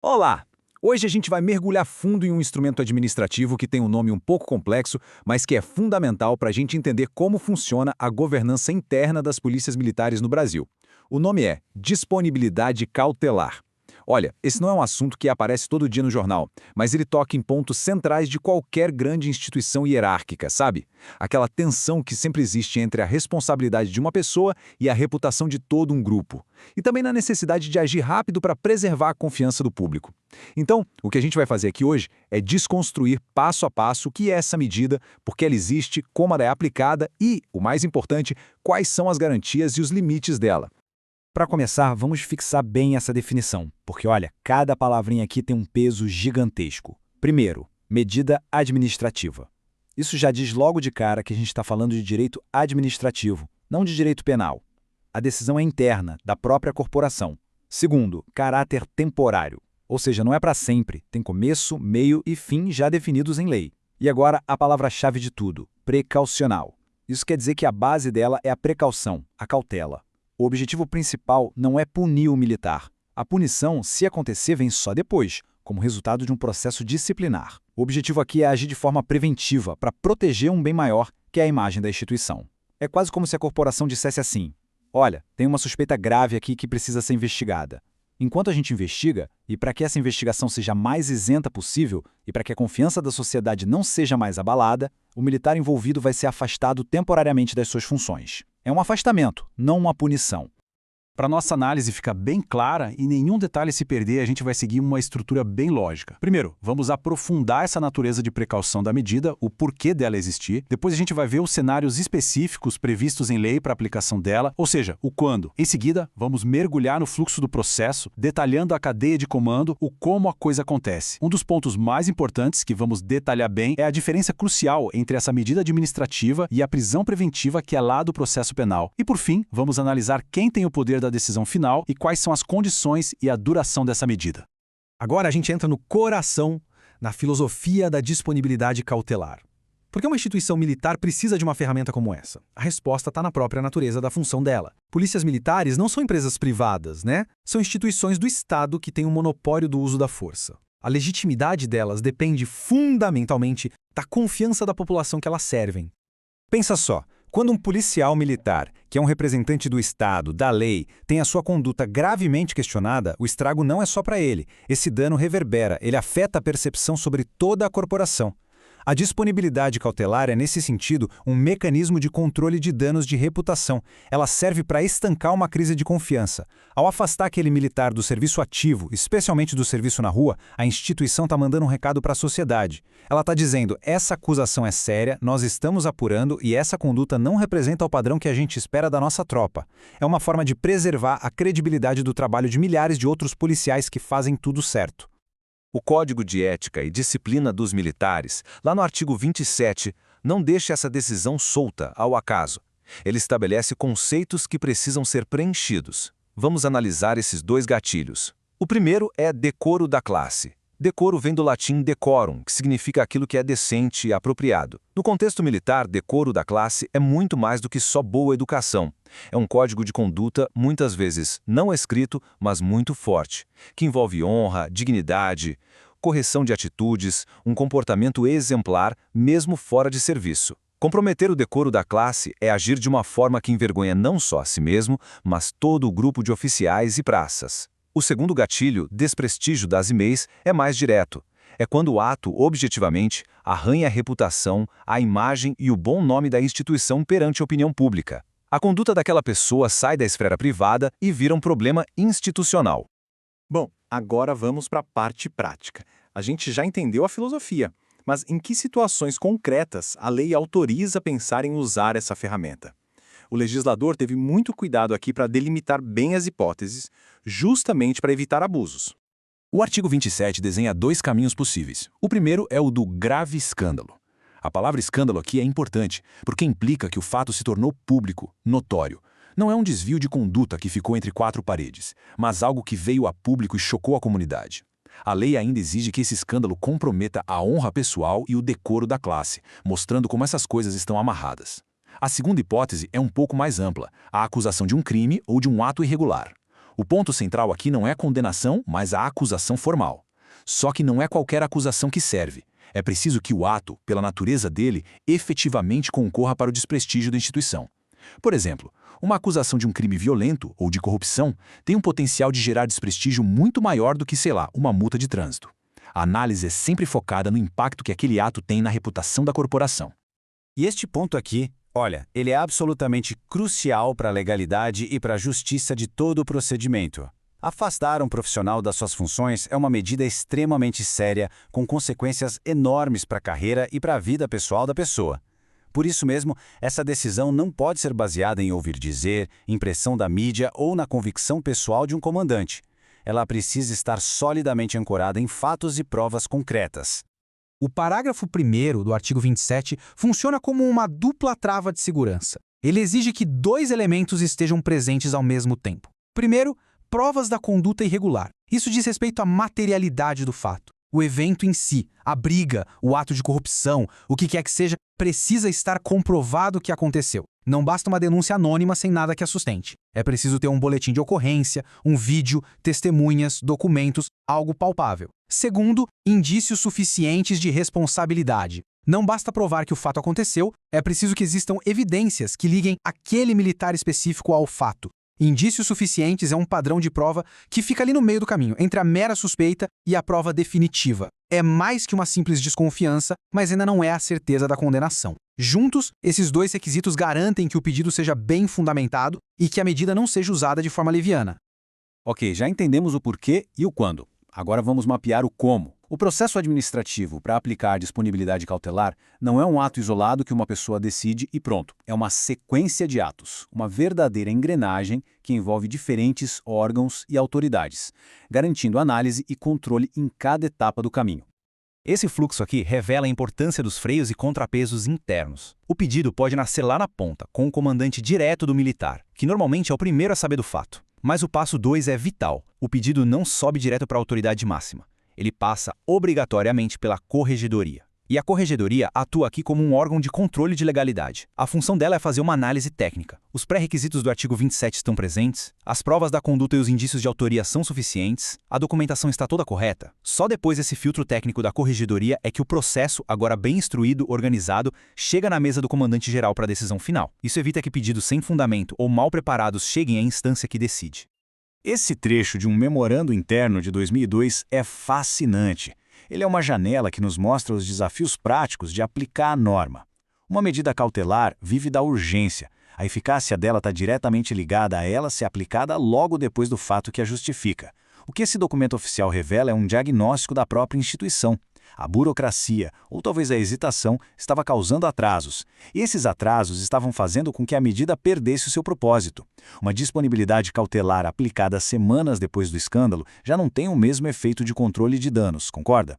Olá! Hoje a gente vai mergulhar fundo em um instrumento administrativo que tem um nome um pouco complexo, mas que é fundamental para a gente entender como funciona a governança interna das polícias militares no Brasil. O nome é disponibilidade cautelar. Olha, esse não é um assunto que aparece todo dia no jornal, mas ele toca em pontos centrais de qualquer grande instituição hierárquica, sabe? Aquela tensão que sempre existe entre a responsabilidade de uma pessoa e a reputação de todo um grupo. E também na necessidade de agir rápido para preservar a confiança do público. Então, o que a gente vai fazer aqui hoje é desconstruir passo a passo o que é essa medida, por que ela existe, como ela é aplicada e, o mais importante, quais são as garantias e os limites dela. Para começar, vamos fixar bem essa definição, porque olha, cada palavrinha aqui tem um peso gigantesco. Primeiro, medida administrativa. Isso já diz logo de cara que a gente está falando de direito administrativo, não de direito penal. A decisão é interna, da própria corporação. Segundo, caráter temporário, ou seja, não é para sempre, tem começo, meio e fim já definidos em lei. E agora a palavra-chave de tudo, precaucional. Isso quer dizer que a base dela é a precaução, a cautela. O objetivo principal não é punir o militar. A punição, se acontecer, vem só depois, como resultado de um processo disciplinar. O objetivo aqui é agir de forma preventiva, para proteger um bem maior, que é a imagem da instituição. É quase como se a corporação dissesse assim: olha, tem uma suspeita grave aqui que precisa ser investigada. Enquanto a gente investiga, e para que essa investigação seja mais isenta possível, e para que a confiança da sociedade não seja mais abalada, o militar envolvido vai ser afastado temporariamente das suas funções. É um afastamento, não uma punição. Para nossa análise ficar bem clara e nenhum detalhe se perder, a gente vai seguir uma estrutura bem lógica. Primeiro, vamos aprofundar essa natureza de precaução da medida, o porquê dela existir. Depois a gente vai ver os cenários específicos previstos em lei para aplicação dela, ou seja, o quando. Em seguida, vamos mergulhar no fluxo do processo, detalhando a cadeia de comando, o como a coisa acontece. Um dos pontos mais importantes que vamos detalhar bem é a diferença crucial entre essa medida administrativa e a prisão preventiva que é lá do processo penal. E por fim, vamos analisar quem tem o poder da decisão final e quais são as condições e a duração dessa medida. Agora a gente entra no coração, na filosofia da disponibilidade cautelar. Por que uma instituição militar precisa de uma ferramenta como essa? A resposta está na própria natureza da função dela. Polícias militares não são empresas privadas, né? São instituições do Estado que têm um monopólio do uso da força. A legitimidade delas depende fundamentalmente da confiança da população que elas servem. Pensa só. Quando um policial militar, que é um representante do Estado, da lei, tem a sua conduta gravemente questionada, o estrago não é só para ele. Esse dano reverbera, ele afeta a percepção sobre toda a corporação. A disponibilidade cautelar é, nesse sentido, um mecanismo de controle de danos de reputação. Ela serve para estancar uma crise de confiança. Ao afastar aquele militar do serviço ativo, especialmente do serviço na rua, a instituição está mandando um recado para a sociedade. Ela está dizendo: essa acusação é séria, nós estamos apurando e essa conduta não representa o padrão que a gente espera da nossa tropa. É uma forma de preservar a credibilidade do trabalho de milhares de outros policiais que fazem tudo certo. O Código de Ética e Disciplina dos Militares, lá no artigo 27, não deixa essa decisão solta ao acaso. Ele estabelece conceitos que precisam ser preenchidos. Vamos analisar esses dois gatilhos. O primeiro é decoro da classe. Decoro vem do latim decorum, que significa aquilo que é decente e apropriado. No contexto militar, decoro da classe é muito mais do que só boa educação. É um código de conduta, muitas vezes não escrito, mas muito forte, que envolve honra, dignidade, correção de atitudes, um comportamento exemplar, mesmo fora de serviço. Comprometer o decoro da classe é agir de uma forma que envergonha não só a si mesmo, mas todo o grupo de oficiais e praças. O segundo gatilho, desprestígio das e-mails, é mais direto. É quando o ato, objetivamente, arranha a reputação, a imagem e o bom nome da instituição perante a opinião pública. A conduta daquela pessoa sai da esfera privada e vira um problema institucional. Bom, agora vamos para a parte prática. A gente já entendeu a filosofia, mas em que situações concretas a lei autoriza pensar em usar essa ferramenta? O legislador teve muito cuidado aqui para delimitar bem as hipóteses, justamente para evitar abusos. O artigo 27 desenha dois caminhos possíveis. O primeiro é o do grave escândalo. A palavra escândalo aqui é importante, porque implica que o fato se tornou público, notório. Não é um desvio de conduta que ficou entre quatro paredes, mas algo que veio a público e chocou a comunidade. A lei ainda exige que esse escândalo comprometa a honra pessoal e o decoro da classe, mostrando como essas coisas estão amarradas. A segunda hipótese é um pouco mais ampla, a acusação de um crime ou de um ato irregular. O ponto central aqui não é a condenação, mas a acusação formal. Só que não é qualquer acusação que serve. É preciso que o ato, pela natureza dele, efetivamente concorra para o desprestígio da instituição. Por exemplo, uma acusação de um crime violento ou de corrupção tem um potencial de gerar desprestígio muito maior do que, sei lá, uma multa de trânsito. A análise é sempre focada no impacto que aquele ato tem na reputação da corporação. E este ponto aqui, olha, ele é absolutamente crucial para a legalidade e para a justiça de todo o procedimento. Afastar um profissional das suas funções é uma medida extremamente séria, com consequências enormes para a carreira e para a vida pessoal da pessoa. Por isso mesmo, essa decisão não pode ser baseada em ouvir dizer, impressão da mídia ou na convicção pessoal de um comandante. Ela precisa estar solidamente ancorada em fatos e provas concretas. O parágrafo 1º do artigo 27 funciona como uma dupla trava de segurança. Ele exige que 2 elementos estejam presentes ao mesmo tempo. Primeiro, provas da conduta irregular. Isso diz respeito à materialidade do fato. O evento em si, a briga, o ato de corrupção, o que quer que seja, precisa estar comprovado que aconteceu. Não basta uma denúncia anônima sem nada que a sustente. É preciso ter um boletim de ocorrência, um vídeo, testemunhas, documentos, algo palpável. Segundo, indícios suficientes de responsabilidade. Não basta provar que o fato aconteceu, é preciso que existam evidências que liguem aquele militar específico ao fato. Indícios suficientes é um padrão de prova que fica ali no meio do caminho, entre a mera suspeita e a prova definitiva. É mais que uma simples desconfiança, mas ainda não é a certeza da condenação. Juntos, esses 2 requisitos garantem que o pedido seja bem fundamentado e que a medida não seja usada de forma leviana. Ok, já entendemos o porquê e o quando. Agora vamos mapear o como. O processo administrativo para aplicar disponibilidade cautelar não é um ato isolado que uma pessoa decide e pronto. É uma sequência de atos, uma verdadeira engrenagem que envolve diferentes órgãos e autoridades, garantindo análise e controle em cada etapa do caminho. Esse fluxo aqui revela a importância dos freios e contrapesos internos. O pedido pode nascer lá na ponta, com o comandante direto do militar, que normalmente é o primeiro a saber do fato. Mas o passo 2 é vital. O pedido não sobe direto para a autoridade máxima. Ele passa obrigatoriamente pela corregedoria. E a corregedoria atua aqui como um órgão de controle de legalidade. A função dela é fazer uma análise técnica. Os pré-requisitos do artigo 27 estão presentes, as provas da conduta e os indícios de autoria são suficientes, a documentação está toda correta. Só depois desse filtro técnico da corregedoria é que o processo, agora bem instruído, organizado, chega na mesa do comandante-geral para a decisão final. Isso evita que pedidos sem fundamento ou mal preparados cheguem à instância que decide. Esse trecho de um memorando interno de 2002 é fascinante. Ele é uma janela que nos mostra os desafios práticos de aplicar a norma. Uma medida cautelar vive da urgência. A eficácia dela está diretamente ligada a ela ser aplicada logo depois do fato que a justifica. O que esse documento oficial revela é um diagnóstico da própria instituição. A burocracia, ou talvez a hesitação, estava causando atrasos. E esses atrasos estavam fazendo com que a medida perdesse o seu propósito. Uma disponibilidade cautelar aplicada semanas depois do escândalo já não tem o mesmo efeito de controle de danos, concorda?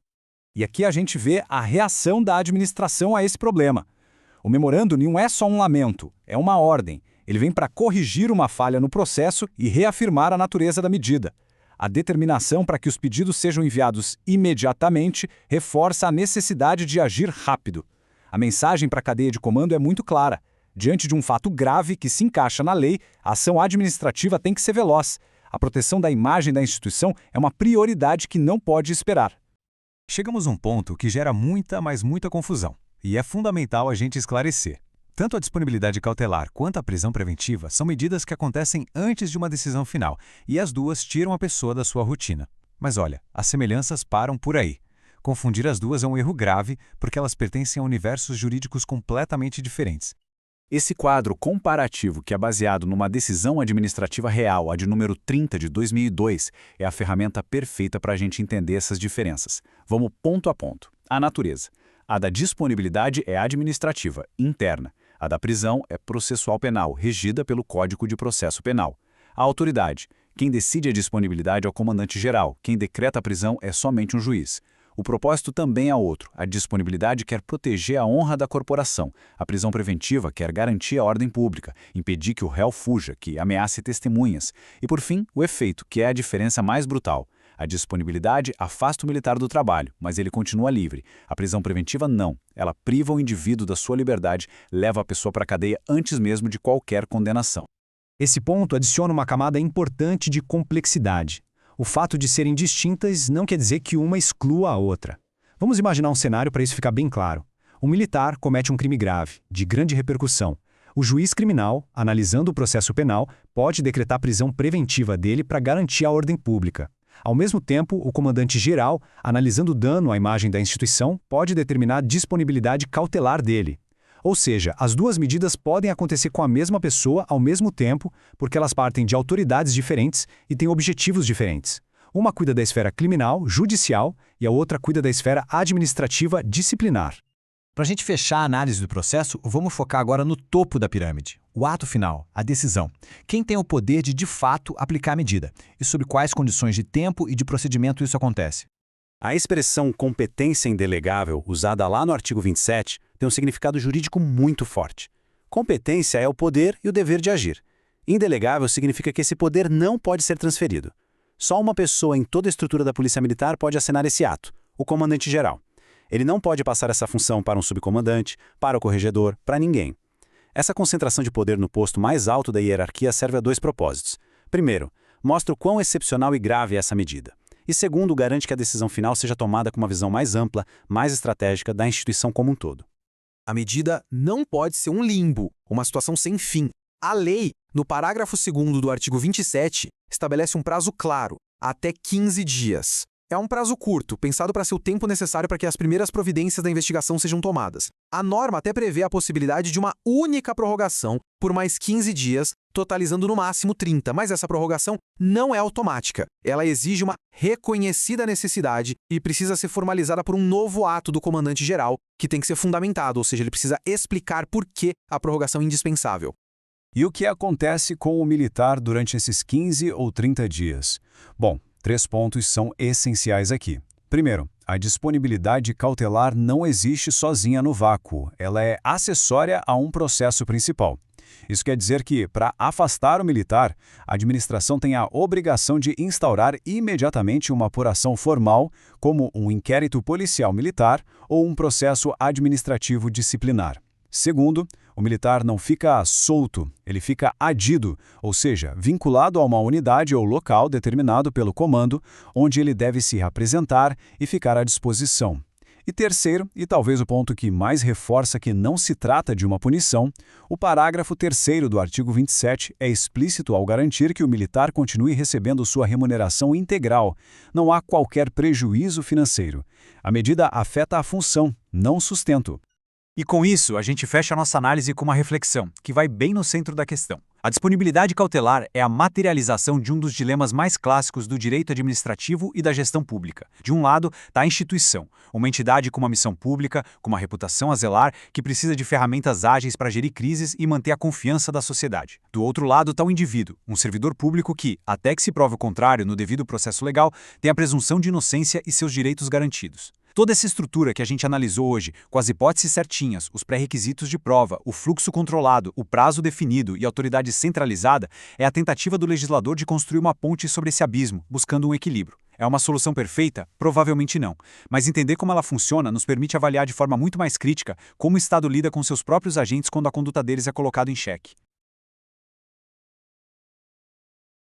E aqui a gente vê a reação da administração a esse problema. O memorando não é só um lamento, é uma ordem. Ele vem para corrigir uma falha no processo e reafirmar a natureza da medida. A determinação para que os pedidos sejam enviados imediatamente reforça a necessidade de agir rápido. A mensagem para a cadeia de comando é muito clara. Diante de um fato grave que se encaixa na lei, a ação administrativa tem que ser veloz. A proteção da imagem da instituição é uma prioridade que não pode esperar. Chegamos a um ponto que gera muita, mas muita confusão. E é fundamental a gente esclarecer. Tanto a disponibilidade cautelar quanto a prisão preventiva são medidas que acontecem antes de uma decisão final, e as duas tiram a pessoa da sua rotina. Mas olha, as semelhanças param por aí. Confundir as duas é um erro grave, porque elas pertencem a universos jurídicos completamente diferentes. Esse quadro comparativo, que é baseado numa decisão administrativa real, a de número 30 de 2002, é a ferramenta perfeita para a gente entender essas diferenças. Vamos ponto a ponto. A natureza. A da disponibilidade é administrativa, interna. A da prisão é processual penal, regida pelo Código de Processo Penal. A autoridade. Quem decide a disponibilidade é o comandante-geral. Quem decreta a prisão é somente um juiz. O propósito também é outro. A disponibilidade quer proteger a honra da corporação. A prisão preventiva quer garantir a ordem pública, impedir que o réu fuja, que ameace testemunhas. E, por fim, o efeito, que é a diferença mais brutal. A disponibilidade afasta o militar do trabalho, mas ele continua livre. A prisão preventiva não. Ela priva o indivíduo da sua liberdade, leva a pessoa para a cadeia antes mesmo de qualquer condenação. Esse ponto adiciona uma camada importante de complexidade. O fato de serem distintas não quer dizer que uma exclua a outra. Vamos imaginar um cenário para isso ficar bem claro. Um militar comete um crime grave, de grande repercussão. O juiz criminal, analisando o processo penal, pode decretar prisão preventiva dele para garantir a ordem pública. Ao mesmo tempo, o comandante-geral, analisando o dano à imagem da instituição, pode determinar disponibilidade cautelar dele. Ou seja, as duas medidas podem acontecer com a mesma pessoa ao mesmo tempo, porque elas partem de autoridades diferentes e têm objetivos diferentes. Uma cuida da esfera criminal, judicial, e a outra cuida da esfera administrativa, disciplinar. Para a gente fechar a análise do processo, vamos focar agora no topo da pirâmide. O ato final, a decisão. Quem tem o poder de fato, aplicar a medida? E sob quais condições de tempo e de procedimento isso acontece? A expressão competência indelegável, usada lá no artigo 27, tem um significado jurídico muito forte. Competência é o poder e o dever de agir. Indelegável significa que esse poder não pode ser transferido. Só uma pessoa em toda a estrutura da Polícia Militar pode assinar esse ato, o comandante-geral. Ele não pode passar essa função para um subcomandante, para o corregedor, para ninguém. Essa concentração de poder no posto mais alto da hierarquia serve a dois propósitos. Primeiro, mostra o quão excepcional e grave é essa medida. E segundo, garante que a decisão final seja tomada com uma visão mais ampla, mais estratégica da instituição como um todo. A medida não pode ser um limbo, uma situação sem fim. A lei, no parágrafo 2º do artigo 27, estabelece um prazo claro, até 15 dias. É um prazo curto, pensado para ser o tempo necessário para que as primeiras providências da investigação sejam tomadas. A norma até prevê a possibilidade de uma única prorrogação por mais 15 dias, totalizando no máximo 30, mas essa prorrogação não é automática. Ela exige uma reconhecida necessidade e precisa ser formalizada por um novo ato do comandante-geral, que tem que ser fundamentado, ou seja, ele precisa explicar por que a prorrogação é indispensável. E o que acontece com o militar durante esses 15 ou 30 dias? Bom, 3 pontos são essenciais aqui. Primeiro, a disponibilidade cautelar não existe sozinha no vácuo, ela é acessória a um processo principal. Isso quer dizer que, para afastar o militar, a administração tem a obrigação de instaurar imediatamente uma apuração formal, como um inquérito policial militar ou um processo administrativo disciplinar. Segundo, o militar não fica solto, ele fica adido, ou seja, vinculado a uma unidade ou local determinado pelo comando, onde ele deve se apresentar e ficar à disposição. E terceiro, e talvez o ponto que mais reforça que não se trata de uma punição, o parágrafo 3º do artigo 27 é explícito ao garantir que o militar continue recebendo sua remuneração integral. Não há qualquer prejuízo financeiro. A medida afeta a função, não o sustento. E com isso, a gente fecha a nossa análise com uma reflexão, que vai bem no centro da questão. A disponibilidade cautelar é a materialização de um dos dilemas mais clássicos do direito administrativo e da gestão pública. De um lado, está a instituição, uma entidade com uma missão pública, com uma reputação a zelar, que precisa de ferramentas ágeis para gerir crises e manter a confiança da sociedade. Do outro lado está o indivíduo, um servidor público que, até que se prove o contrário no devido processo legal, tem a presunção de inocência e seus direitos garantidos. Toda essa estrutura que a gente analisou hoje, com as hipóteses certinhas, os pré-requisitos de prova, o fluxo controlado, o prazo definido e a autoridade centralizada, é a tentativa do legislador de construir uma ponte sobre esse abismo, buscando um equilíbrio. É uma solução perfeita? Provavelmente não. Mas entender como ela funciona nos permite avaliar de forma muito mais crítica como o Estado lida com seus próprios agentes quando a conduta deles é colocada em xeque.